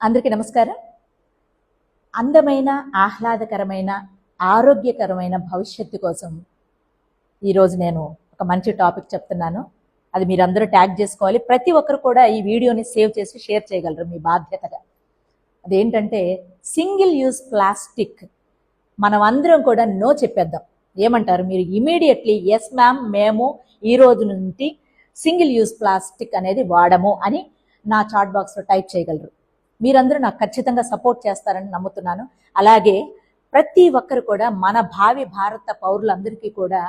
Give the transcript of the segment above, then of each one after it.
అందరికీ నమస్కారం. అందమైన, ఆహ్లాదకరమైన, ఆరోగ్యకరమైన భవిష్యత్తు కోసం ఈరోజు నేను ఒక మంచి టాపిక్ చెప్తున్నాను. అది మీరందరూ ట్యాగ్ చేసుకోవాలి. ప్రతి ఒక్కరు కూడా ఈ వీడియోని సేవ్ చేసి షేర్ చేయగలరు మీ బాధ్యతగా. అదేంటంటే సింగిల్ యూజ్ ప్లాస్టిక్. మనం అందరం కూడా నో చెప్పేద్దాం. ఏమంటారు మీరు? ఇమీడియట్లీ ఎస్ మ్యామ్, మేము ఈ రోజు నుండి సింగిల్ యూజ్ ప్లాస్టిక్ అనేది వాడము అని నా చాట్ బాక్స్లో టైప్ చేయగలరు. మీరందరూ నాకు ఖచ్చితంగా సపోర్ట్ చేస్తారని నమ్ముతున్నాను. అలాగే ప్రతి ఒక్కరు కూడా మన భావి భారత పౌరులందరికీ కూడా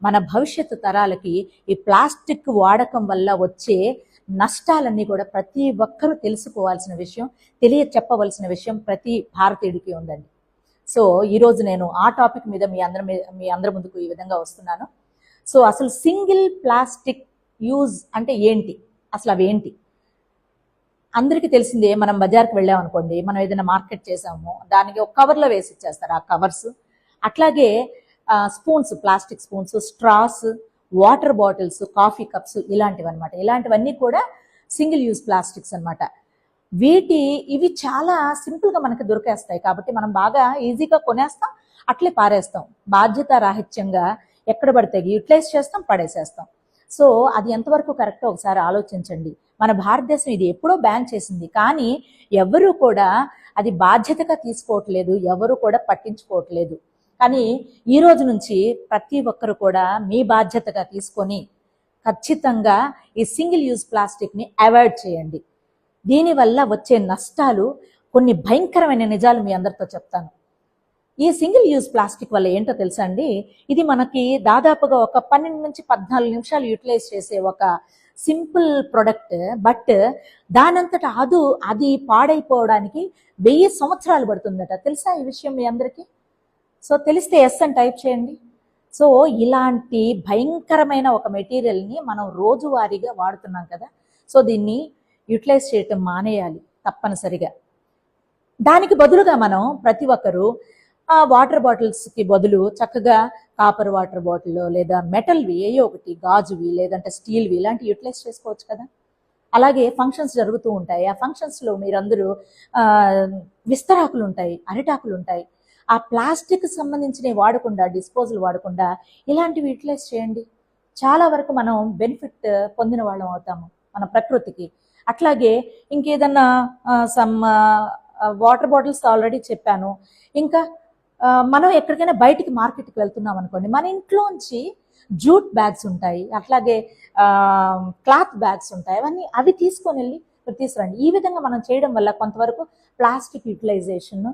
మన భవిష్యత్తు తరాలకి ఈ ప్లాస్టిక్ వాడకం వల్ల వచ్చే నష్టాలన్నీ కూడా ప్రతి ఒక్కరూ తెలుసుకోవాల్సిన విషయం, చెప్పవలసిన విషయం ప్రతి భారతీయుడికి ఉందండి. సో ఈరోజు నేను ఆ టాపిక్ మీద మీ అందరి ముందుకు ఈ విధంగా వస్తున్నాను. సో అసలు సింగిల్ ప్లాస్టిక్ యూజ్ అంటే ఏంటి, అసలు అవేంటి? అందరికీ తెలిసిందే. మనం బజార్కి వెళ్ళాం అనుకోండి, మనం ఏదైనా మార్కెట్ చేసాము, దానికి ఒక కవర్లో వేసి ఇచ్చేస్తారు ఆ కవర్స్. అట్లాగే spoons, plastic spoons, straws, water bottles, coffee cups, ఇలాంటివి అనమాట. ఇలాంటివన్నీ కూడా సింగిల్ యూజ్ ప్లాస్టిక్స్ అనమాట. ఇవి చాలా సింపుల్గా మనకి దొరికేస్తాయి కాబట్టి మనం బాగా ఈజీగా కొనేస్తాం, అట్లే పారేస్తాం. బాధ్యత రాహిత్యంగా ఎక్కడ పడితే యూటిలైజ్ చేస్తాం, పడేసేస్తాం. సో అది ఎంతవరకు కరెక్టో ఒకసారి ఆలోచించండి. మన భారతదేశం ఇది ఎప్పుడో బ్యాన్ చేసింది, కానీ ఎవరు కూడా అది బాధ్యతగా తీసుకోవట్లేదు, ఎవరు కూడా పట్టించుకోవట్లేదు. కానీ ఈ రోజు నుంచి ప్రతి ఒక్కరు కూడా మీ బాధ్యతగా తీసుకొని ఖచ్చితంగా ఈ సింగిల్ యూజ్ ప్లాస్టిక్ని అవాయిడ్ చేయండి. దీనివల్ల వచ్చే నష్టాలు కొన్ని భయంకరమైన నిజాలు మీ అందరితో చెప్తాను. ఈ సింగిల్ యూజ్ ప్లాస్టిక్ వల్ల ఏంటో తెలుసా అండి? ఇది మనకి దాదాపుగా ఒక 12 నుంచి 14 నిమిషాలు యూటిలైజ్ చేసే ఒక సింపుల్ ప్రొడక్ట్. బట్ దానంతట అది పాడైపోవడానికి 1000 సంవత్సరాలు పడుతుందట. తెలుసా ఈ విషయం మీ అందరికీ? సో తెలిస్తే ఎస్ అని టైప్ చేయండి. సో ఇలాంటి భయంకరమైన ఒక మెటీరియల్ని మనం రోజువారీగా వాడుతున్నాం కదా. సో దీన్ని యూటిలైజ్ చేయటం మానేయాలి తప్పనిసరిగా. దానికి బదులుగా మనం ప్రతి ఒక్కరూ వాటర్ బాటిల్స్కి బదులు చక్కగా కాపర్ వాటర్ బాటిల్ లేదా మెటల్వి ఏయో ఒకటి, గాజువి లేదంటే స్టీల్వి, ఇలాంటివి యూటిలైజ్ చేసుకోవచ్చు కదా. అలాగే ఫంక్షన్స్ జరుగుతూ ఉంటాయి. ఆ ఫంక్షన్స్లో మీరందరూ విస్తరాకులు ఉంటాయి, అరిటాకులు ఉంటాయి. ఆ ప్లాస్టిక్ సంబంధించినవి వాడకుండా, డిస్పోజల్ వాడకుండా ఇలాంటివి యూటిలైజ్ చేయండి. చాలా వరకు మనం బెనిఫిట్ పొందిన వాళ్ళం అవుతాము మన ప్రకృతికి. అట్లాగే ఇంకేదన్నా వాటర్ బాటిల్స్ ఆల్రెడీ చెప్పాను. ఇంకా మనం ఎక్కడికైనా బయటికి మార్కెట్కి వెళ్తున్నాం అనుకోండి, మన ఇంట్లోంచి జూట్ బ్యాగ్స్ ఉంటాయి, అట్లాగే క్లాత్ బ్యాగ్స్ ఉంటాయి. అవి తీసుకొని వెళ్ళి తీసుకురండి. ఈ విధంగా మనం చేయడం వల్ల కొంతవరకు ప్లాస్టిక్ యూటిలైజేషన్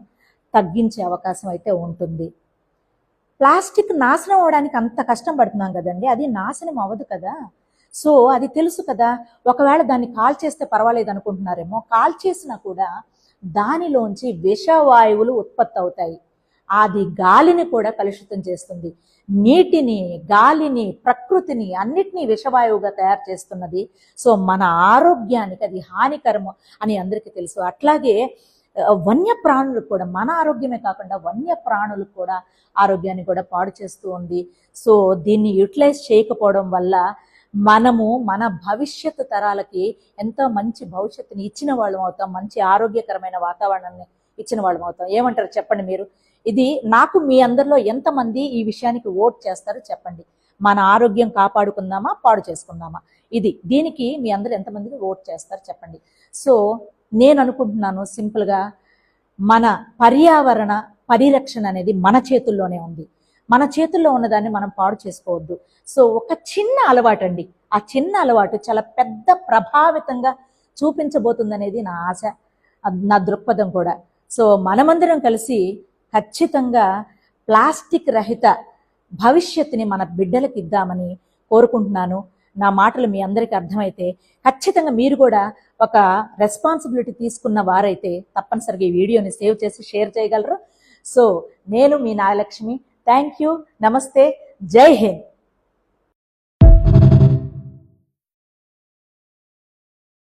తగ్గించే అవకాశం అయితే ఉంటుంది. ప్లాస్టిక్ నాశనం అవడానికి అంత కష్టం పడుతున్నాం కదండి, అది నాశనం అవ్వదు కదా. సో అది తెలుసు కదా. ఒకవేళ దాన్ని కాల్చేస్తే పర్వాలేదు అనుకుంటున్నారేమో, కాల్చేసినా కూడా దానిలోంచి విషవాయువులు ఉత్పత్తి అవుతాయి. అది గాలిని కూడా కలుషితం చేస్తుంది. నీటిని, గాలిని, ప్రకృతిని అన్నిటినీ విషవాయువుగా తయారు చేస్తున్నది. సో మన ఆరోగ్యానికి అది హానికరము అని అందరికీ తెలుసు. అట్లాగే వన్యప్రాణులు కూడా, మన ఆరోగ్యమే కాకుండా వన్యప్రాణులకు కూడా ఆరోగ్యాన్ని కూడా పాడు చేస్తూ ఉంది. సో దీన్ని యూటిలైజ్ చేయకపోవడం వల్ల మనము మన భవిష్యత్తు తరాలకి ఎంతో మంచి భవిష్యత్తుని ఇచ్చిన వాళ్ళం అవుతాం, మంచి ఆరోగ్యకరమైన వాతావరణాన్ని ఇచ్చిన వాళ్ళం అవుతాం. ఏమంటారు చెప్పండి మీరు? ఇది నాకు మీ అందరిలో ఎంతమంది ఈ విషయానికి ఓట్ చేస్తారో చెప్పండి. మన ఆరోగ్యం కాపాడుకుందామా, పాడు చేసుకుందామా? దీనికి మీ అందరూ ఎంతమందికి ఓట్ చేస్తారు చెప్పండి. సో నేను అనుకుంటున్నాను సింపుల్గా, మన పర్యావరణ పరిరక్షణ అనేది మన చేతుల్లోనే ఉంది. మన చేతుల్లో ఉన్నదాన్ని మనం పాడు చేసుకోవద్దు. సో ఒక చిన్న అలవాటు అండి, ఆ చిన్న అలవాటు చాలా పెద్ద ప్రభావితంగా చూపించబోతుందనేది నా ఆశ, నా దృక్పథం కూడా. సో మనమందరం కలిసి ఖచ్చితంగా ప్లాస్టిక్ రహిత భవిష్యత్తుని మన బిడ్డలకు ఇద్దామని కోరుకుంటున్నాను. నా మాటలు మీ అందరికీ అర్థమైతే ఖచ్చితంగా మీరు కూడా ఒక రెస్పాన్సిబిలిటీ తీసుకున్న వారైతే తప్పనిసరిగా ఈ వీడియోని సేవ్ చేసి షేర్ చేయగలరు. సో నేను మీ నాగలక్ష్మి. Thank you. నమస్తే. జై హింద్.